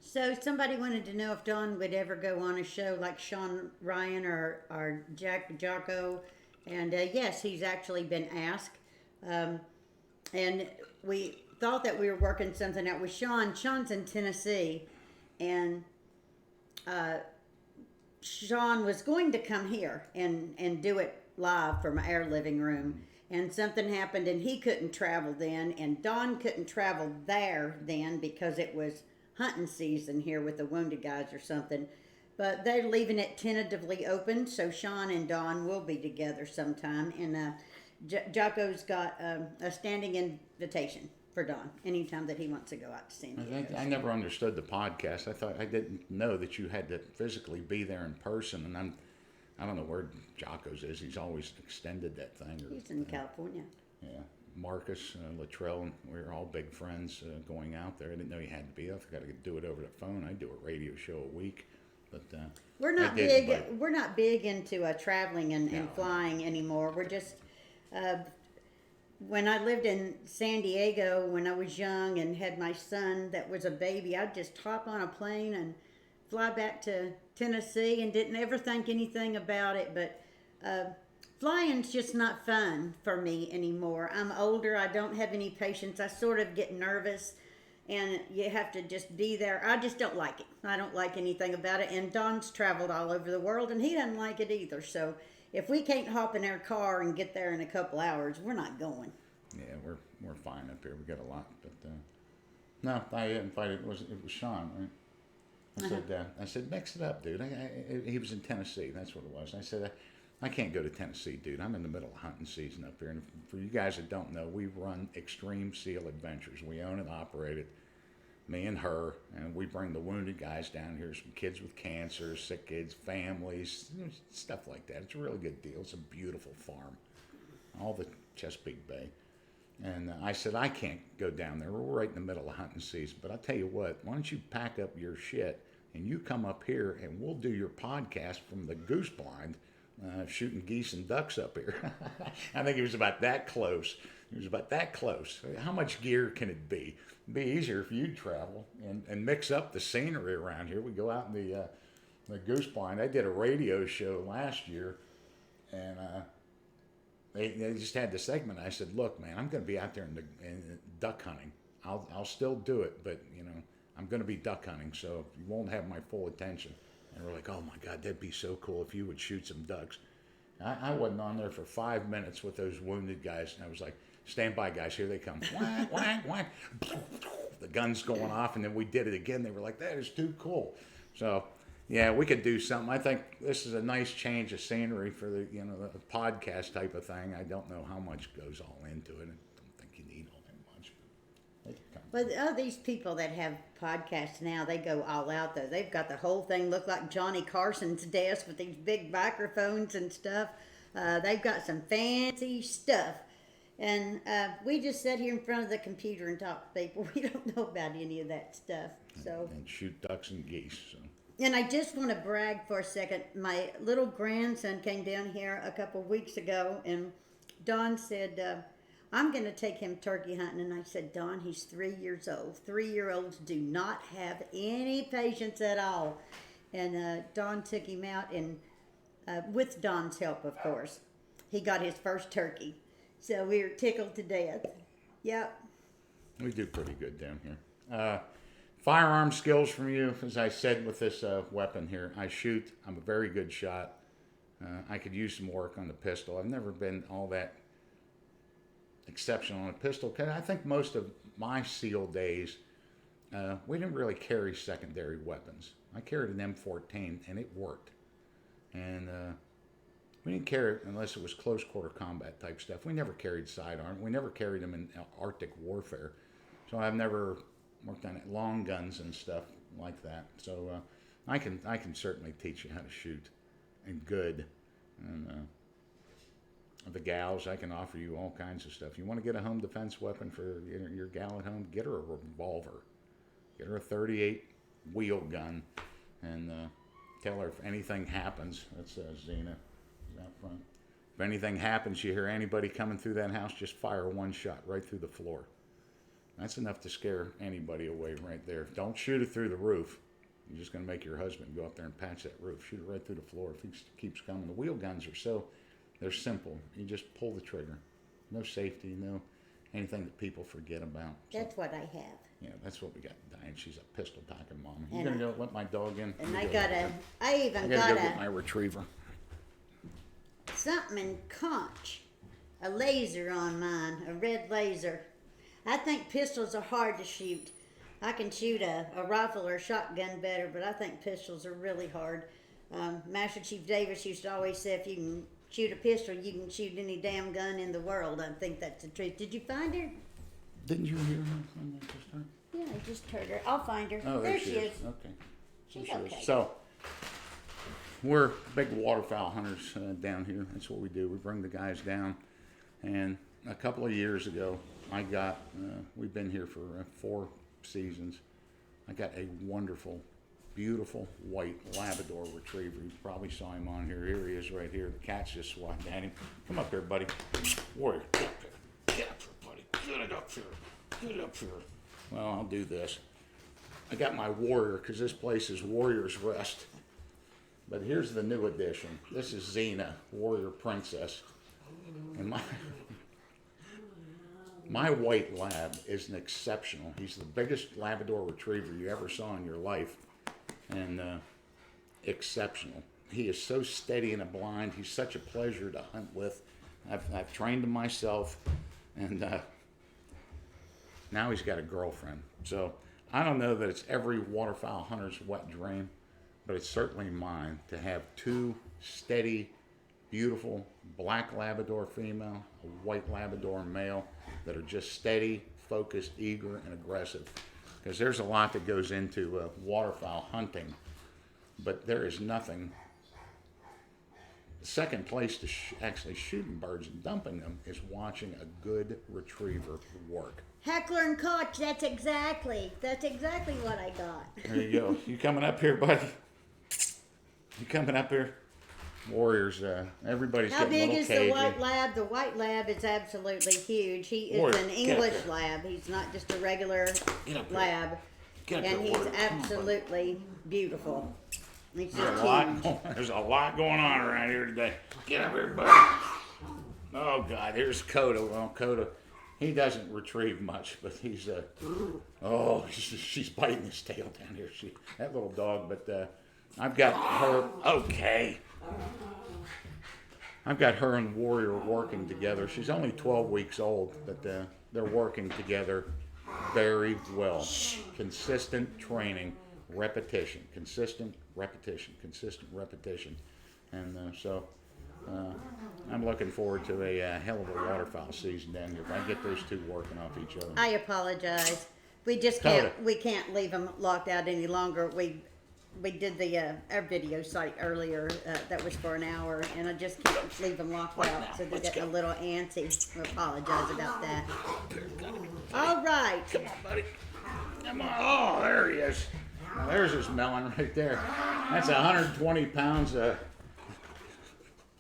So somebody wanted to know if Don would ever go on a show like Sean Ryan or Jocko. And yes, he's actually been asked. And we thought that we were working something out with Sean. Sean's in Tennessee. And Sean was going to come here and do it live from our living room. And something happened and he couldn't travel then. And Don couldn't travel there then because it was hunting season here with the wounded guys or something. But they're leaving it tentatively open. So Sean and Don will be together sometime. And Jocko's got a standing invitation for Don anytime that he wants to go out to San Diego. I never understood the podcast. I didn't know that you had to physically be there in person. And I don't know where Jocko's is. He's always extended that thing. He's in California. Yeah. Marcus, Luttrell, we were all big friends going out there. I didn't know you had to be. I got to do it over the phone. I do a radio show a week. But we're not big. We're not big into traveling and flying anymore. We're just when I lived in San Diego when I was young and had my son that was a baby, I'd just hop on a plane and fly back to Tennessee and didn't ever think anything about it. But flying's just not fun for me anymore. I'm older. I don't have any patience. I sort of get nervous. And you have to just be there. I just don't like it. I don't like anything about it. And Don's traveled all over the world, and he doesn't like it either. So if we can't hop in our car and get there in a couple hours, we're not going. Yeah, we're fine up here. We got a lot, but no, I invited. It was Sean, right? I said, mix it up, dude. He was in Tennessee. That's what it was. I said, I can't go to Tennessee, dude. I'm in the middle of hunting season up here. And for you guys that don't know, we run Extreme Seal Adventures. We own and operate it. Me and her, and we bring the wounded guys down here, some kids with cancer, sick kids, families, stuff like that. It's a really good deal. It's a beautiful farm, all the Chesapeake Bay. And I said, I can't go down there. We're right in the middle of hunting season. But I'll tell you what, why don't you pack up your shit and you come up here and we'll do your podcast from the goose blind, shooting geese and ducks up here. I think it was about that close. It was about that close. How much gear can it be? It'd be easier if you'd travel and mix up the scenery around here. We go out in the goose blind. I did a radio show last year, and they just had the segment. I said, look, man, I'm going to be out there in duck hunting. I'll still do it, but, I'm going to be duck hunting, so you won't have my full attention. And we're like, oh, my God, that'd be so cool if you would shoot some ducks. I wasn't on there for 5 minutes with those wounded guys, and I was like, stand by, guys, here they come. Whack, whack, whack. The gun's going off, and then we did it again. They were like, that is too cool. So, yeah, we could do something. I think this is a nice change of scenery for the podcast type of thing. I don't know how much goes all into it. I don't think you need all that much. But these people that have podcasts now, they go all out though. They've got the whole thing look like Johnny Carson's desk with these big microphones and stuff. They've got some fancy stuff. And we just sit here in front of the computer and talk to people. We don't know about any of that stuff. So And shoot ducks and geese. So. And I just want to brag for a second. My little grandson came down here a couple weeks ago, and Don said, I'm going to take him turkey hunting. And I said, Don, he's 3 years old. 3-year-olds do not have any patience at all. And Don took him out, and with Don's help, of course, he got his first turkey. So we were tickled to death. Yep. We do pretty good down here. Firearm skills from you, as I said with this weapon here. I shoot. I'm a very good shot. I could use some work on the pistol. I've never been all that exceptional on a pistol. Cause I think most of my SEAL days, we didn't really carry secondary weapons. I carried an M14, and it worked. And we didn't carry it unless it was close quarter combat type stuff. We never carried sidearm. We never carried them in Arctic warfare. So I've never worked on long guns and stuff like that. So I can certainly teach you how to shoot, and good. And the gals, I can offer you all kinds of stuff. You want to get a home defense weapon for your gal at home? Get her a revolver. Get her a 38 wheel gun, and tell her if anything happens. That's Zena out front. If anything happens, you hear anybody coming through that house, just fire one shot right through the floor. That's enough to scare anybody away right there. Don't shoot it through the roof. You're just going to make your husband go up there and patch that roof. Shoot it right through the floor if he keeps coming. The wheel guns are they're simple. You just pull the trigger. No safety, no anything that people forget about. That's what I have. Yeah, that's what we got. Diane, she's a pistol packing mama. You gonna go let my dog in? And You I go got let I even I gotta got go get my retriever. something in conch, a laser on mine, a red laser. I think pistols are hard to shoot. I can shoot a rifle or a shotgun better, but I think pistols are really hard. Master Chief Davis used to always say, if you can shoot a pistol, you can shoot any damn gun in the world. I think that's the truth. Did you find her? Didn't you hear her from that just time? Yeah, I just heard her. I'll find her. Oh, there she is. Okay. She's There she okay. is. So, we're big waterfowl hunters down here. That's what we do. We bring the guys down. And a couple of years ago, I got, we've been here for 4 seasons. I got a wonderful, beautiful white Labrador retriever. You probably saw him on here. Here he is right here. The cat's just swatting at him. Come up here, buddy. Warrior, get up here. Get up here, buddy. Get it up here. Get up here. Well, I'll do this. I got my Warrior because this place is Warrior's Rest. But here's the new addition. This is Xena, Warrior Princess. And my white lab is an exceptional. He's the biggest Labrador retriever you ever saw in your life. And exceptional. He is so steady in a blind. He's such a pleasure to hunt with. I've trained him myself. And now he's got a girlfriend. So I don't know that it's every waterfowl hunter's wet dream, but it's certainly mine to have two steady, beautiful black Labrador female, a white Labrador male that are just steady, focused, eager, and aggressive. Because there's a lot that goes into waterfowl hunting, but there is nothing. Second place to actually shooting birds and dumping them is watching a good retriever work. Heckler and Koch, that's exactly what I got. There you go. You coming up here, buddy? You coming up here? Warriors, everybody's How getting a big little is cagey. the white lab? The white lab is absolutely huge. He is Warrior, an get English up here. lab. He's not just a regular Get up here. lab. Get up And here, he's Warrior. Come on, buddy. absolutely beautiful. He's There's just a lot huge. there's a lot going on around here today. Get up here, buddy. Oh God, here's Coda. Well, Coda, he doesn't retrieve much, but he's she's biting his tail down here. That little dog. But I've got her. Okay. I've got her and Warrior working together. She's only 12 weeks old, but they're working together very well. Consistent training, repetition, consistent repetition. And so I'm looking forward to a hell of a waterfowl season down here. If I get those two working off each other. I apologize. We just Coda. can't leave them locked out any longer. We did our video site earlier. That was for an hour, and I just can't leave them locked Right out. now, So they're let's getting go. a little antsy. I apologize about that. All right. Come on, buddy. Come on. Oh, there he is. Now, there's his melon right there. That's 120 pounds of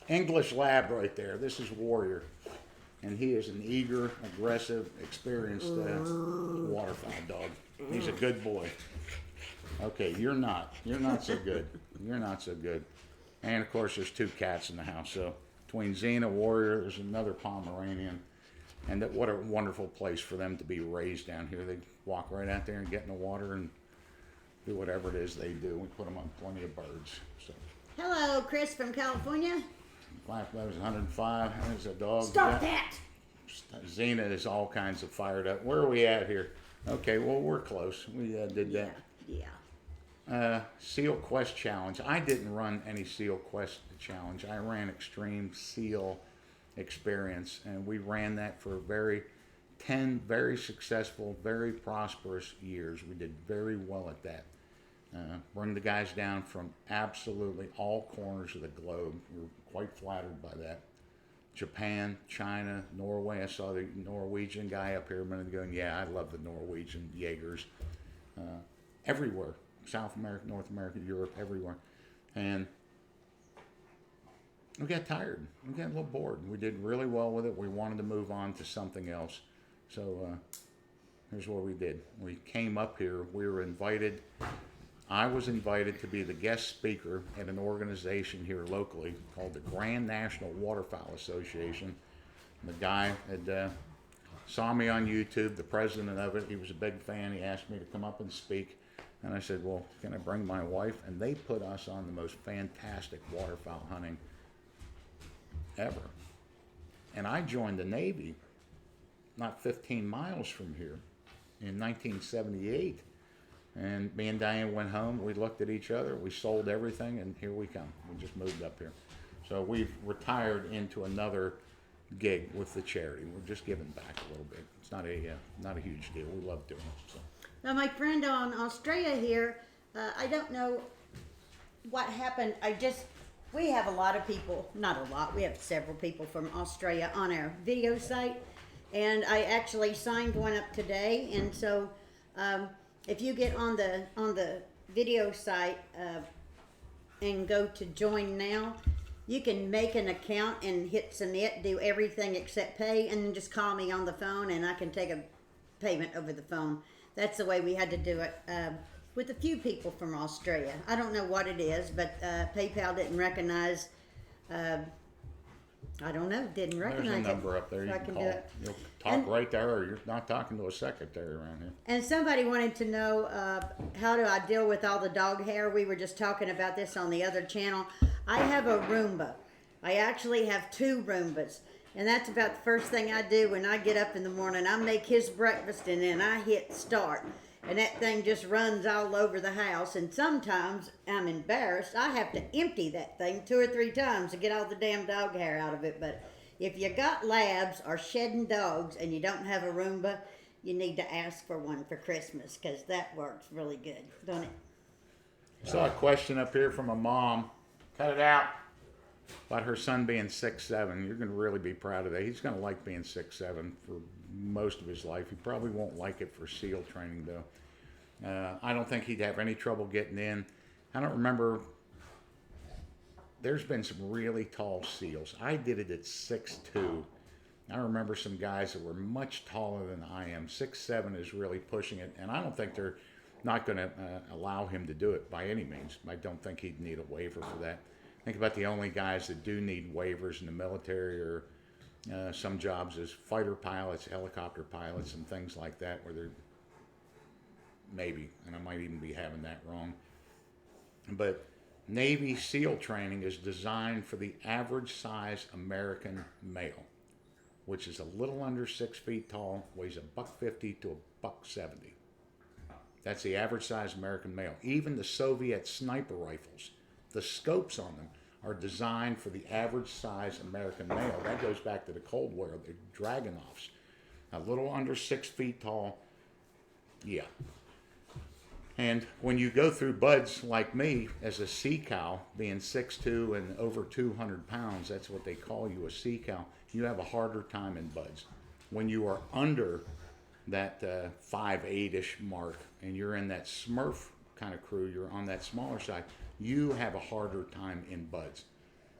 English lab right there. This is Warrior. And he is an eager, aggressive, experienced waterfowl dog. He's a good boy. Okay, you're not. You're not so good. You're not so good. And of course, there's two cats in the house. So between Xena, Warrior, there's another Pomeranian. And what a wonderful place for them to be raised down here. They walk right out there and get in the water and do whatever it is they do. We put them on plenty of birds. So Hello, Chris from California. Black Lab's 105. There's a dog. Stop that. Xena is all kinds of fired up. Where are we at here? Okay, well, we're close. We did that. Yeah. Seal Quest Challenge. I didn't run any Seal Quest Challenge. I ran Extreme Seal Experience, and we ran that for 10 very successful, very prosperous years. We did very well at that. Bring the guys down from absolutely all corners of the globe. We were quite flattered by that. Japan, China, Norway. I saw the Norwegian guy up here a minute ago, and yeah, I love the Norwegian Jaegers. Everywhere. South America, North America, Europe, everywhere. And we got tired. We got a little bored. We did really well with it. We wanted to move on to something else. So here's what we did. We came up here. We were invited. I was invited to be the guest speaker at an organization here locally called the Grand National Waterfowl Association. The guy had saw me on YouTube, the president of it. He was a big fan. He asked me to come up and speak. And I said, well, can I bring my wife? And they put us on the most fantastic waterfowl hunting ever. And I joined the Navy not 15 miles from here in 1978. And me and Diane went home. We looked at each other. We sold everything, and here we come. We just moved up here. So we've retired into another gig with the charity. We're just giving back a little bit. It's not a huge deal. We love doing it. So. Now, my friend on Australia here, I don't know what happened. We have a lot of people, not a lot, we have several people from Australia on our video site. And I actually signed one up today. And so if you get on the video site and go to join now, you can make an account and hit submit, do everything except pay, and then just call me on the phone and I can take a payment over the phone. That's the way we had to do it with a few people from Australia. I don't know what it is, but PayPal didn't recognize. I don't know, didn't recognize There's a it. number up there you So I can can call. do it. You'll talk right there, or you're not talking to a secretary around here. And somebody wanted to know how do I deal with all the dog hair. We were just talking about this on the other channel. I have a Roomba. I actually have 2 Roombas. And that's about the first thing I do when I get up in the morning. I make his breakfast and then I hit start. and that thing just runs all over the house. And sometimes I'm embarrassed. I have to empty that thing 2 or 3 times to get all the damn dog hair out of it. But if you got labs or shedding dogs and you don't have a Roomba, you need to ask for one for Christmas, because that works really good, don't it? Saw a question up here from a mom. Cut it out. About her son being 6'7". You're going to really be proud of that. He's going to like being 6'7" for most of his life. He probably won't like it for SEAL training, though. I don't think he'd have any trouble getting in. I don't remember. There's been some really tall SEALs. I did it at 6'2". I remember some guys that were much taller than I am. 6'7" is really pushing it, and I don't think they're not going to allow him to do it by any means. I don't think he'd need a waiver for that. Think about the only guys that do need waivers in the military or some jobs as fighter pilots, helicopter pilots, and things like that, where they're maybe, and I might even be having that wrong. But Navy SEAL training is designed for the average size American male, which is a little under 6 feet tall, weighs $150 to $170. That's the average size American male. Even the Soviet sniper rifles, the scopes on them are designed for the average size American male. That goes back to the Cold War, the Dragunovs. A little under 6 feet tall, yeah. And when you go through buds like me as a sea cow, being 6'2" and over 200 pounds, that's what they call you, a sea cow, you have a harder time in buds. When you are under that 5'8"-ish mark and you're in that Smurf kind of crew, you're on that smaller side, you have a harder time in buds.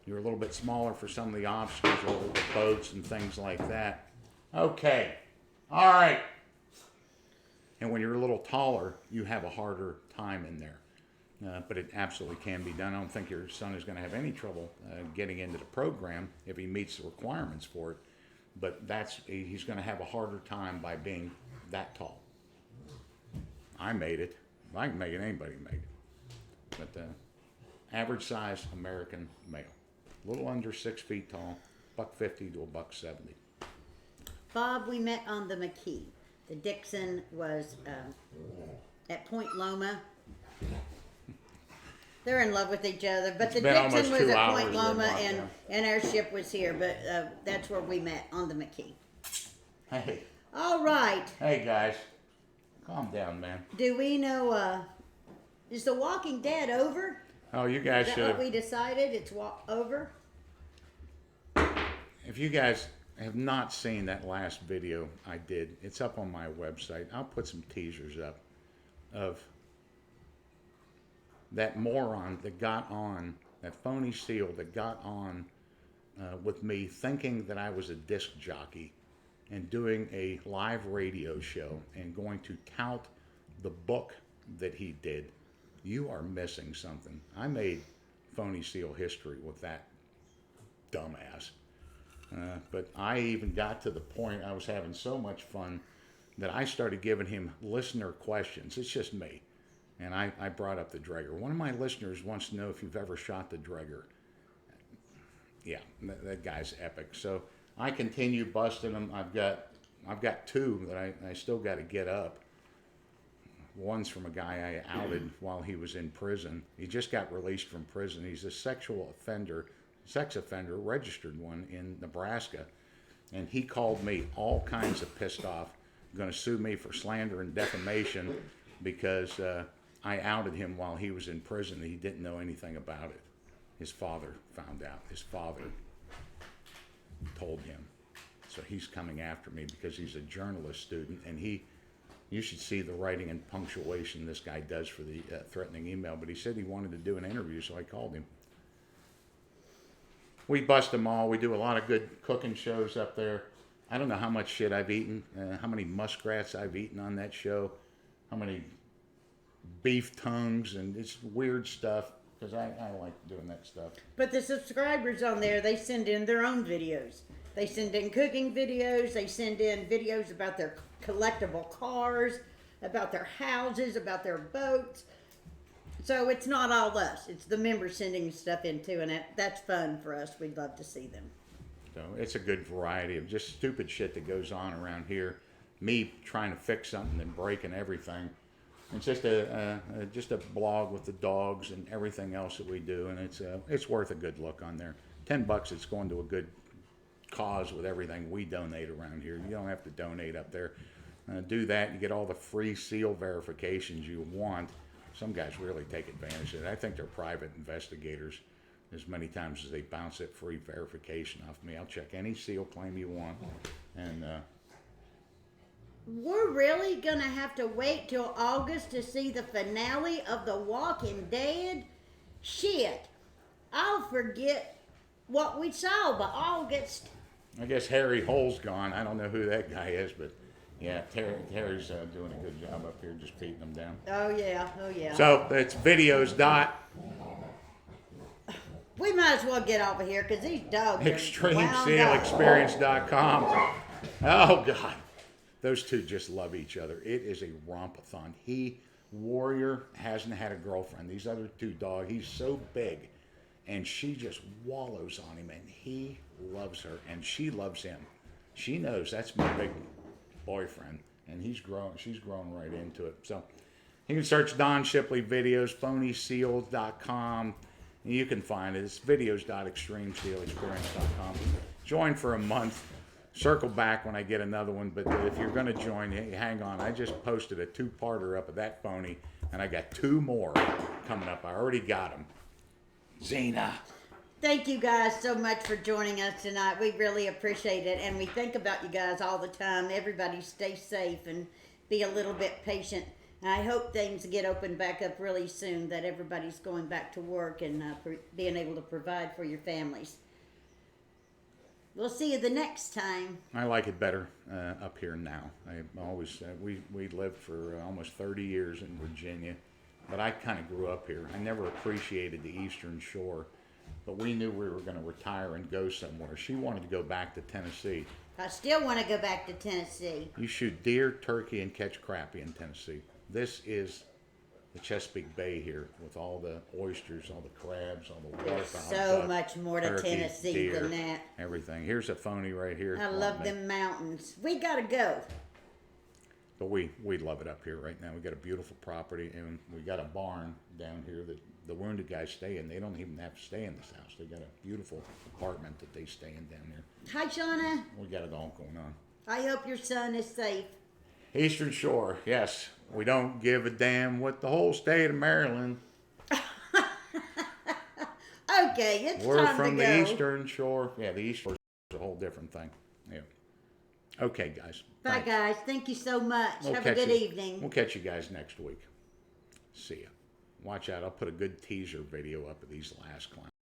You're a little bit smaller for some of the obstacles or the boats and things like that. Okay, all right. And when you're a little taller, you have a harder time in there. But it absolutely can be done. I don't think your son is going to have any trouble getting into the program if he meets the requirements for it. But he's going to have a harder time by being that tall. I made it. If I can make it, anybody can make it. But average size American male. A little under 6 feet tall, $150 to $170. Bob, we met on the McKee. The Dixon was at Point Loma. They're in love with each other, but the Dixon was at Point Loma, and our ship was here. But that's where we met, on the McKee. Hey. All right. Hey guys, calm down, man. Do we know? Is The Walking Dead over? Oh, you guys should. Is that what we decided? It's over. If you guys have not seen that last video I did, it's up on my website. I'll put some teasers up of that moron that got on, that phony SEAL that got on with me thinking that I was a disc jockey and doing a live radio show and going to tout the book that he did. You are missing something. I made phony SEAL history with that dumbass. But I even got to the point, I was having so much fun that I started giving him listener questions. It's just me. And I brought up the Draeger. One of my listeners wants to know if you've ever shot the Draeger. Yeah, that guy's epic. So I continue busting them. I've got 2 that I still got to get up. One's from a guy I outed while he was in prison. He just got released from prison. He's a sex offender, registered one in Nebraska. And he called me all kinds of pissed off, going to sue me for slander and defamation because I outed him while he was in prison. He didn't know anything about it. His father found out. His father told him. So he's coming after me because he's a journalist student, and you should see the writing and punctuation this guy does for the threatening email. But he said he wanted to do an interview, so I called him. We bust them all. We do a lot of good cooking shows up there. I don't know how much shit I've eaten, how many muskrats I've eaten on that show, how many beef tongues, and it's weird stuff because I like doing that stuff. But the subscribers on there, they send in their own videos. They send in cooking videos. They send in videos about their collectible cars, about their houses, about their boats. So it's not all us. It's the members sending stuff in too, and that's fun for us. We'd love to see them. So it's a good variety of just stupid shit that goes on around here. Me trying to fix something and breaking everything. It's just a blog with the dogs and everything else that we do, and it's worth a good look on there. $10, it's going to a good cause with everything we donate around here. You don't have to donate up there. Do that, you get all the free seal verifications you want. Some guys really take advantage of it. I think they're private investigators. As many times as they bounce that free verification off me, I'll check any seal claim you want. And we're really gonna have to wait till August to see the finale of The Walking Dead? Shit, I'll forget what we saw by August. I guess Harry Hole's gone. I don't know who that guy is, but yeah, Terry's doing a good job up here, just beating them down. Oh yeah, oh yeah. So it's videos dot We might as well get over here because these dogs are ExtremeSealExperience.com. Oh God, those two just love each other. It is a rompathon. Warrior hasn't had a girlfriend. These other two dogs, he's so big, and she just wallows on him, and he loves her, and she loves him. She knows that's my big boyfriend, and she's grown right into it. So you can search Don Shipley videos, phonyseals.com. You can find it. It's videos.extremesealexperience.com. Join for a month. Circle back when I get another one. But if you're going to join, hang on. I just posted a 2-parter up of that phony, and I got 2 more coming up. I already got them. Zena. Thank you guys so much for joining us tonight. We really appreciate it, and we think about you guys all the time. Everybody stay safe and be a little bit patient. I hope things get opened back up really soon, that everybody's going back to work and being able to provide for your families. We'll see you the next time. I like it better up here now. I always we lived for almost 30 years in Virginia, but I kind of grew up here. I never appreciated the Eastern Shore, but we knew we were going to retire and go somewhere. She wanted to go back to Tennessee. I still want to go back to Tennessee. You shoot deer, turkey, and catch crappie in Tennessee. This is the Chesapeake Bay here with all the oysters, all the crabs, all the There's waterfowl. so much more to turkey, Tennessee deer, than that. Everything. Here's a phony right here. I love them mountains. We gotta go. But we love it up here right now. We got a beautiful property, and we got a barn down here that the wounded guys stay in. They don't even have to stay in this house. They got a beautiful apartment that they stay in down there. Hi, Shauna. We got it all going on. I hope your son is safe. Eastern Shore, yes. We don't give a damn what the whole state of Maryland. Okay, it's We're time from to go. the Eastern Shore. Yeah, the Eastern Shore is a whole different thing. Yeah. Okay, guys. Bye, Thanks. guys. Thank you so much. We'll Have a good you. evening. We'll catch you guys next week. See ya. Watch out. I'll put a good teaser video up of these last clowns.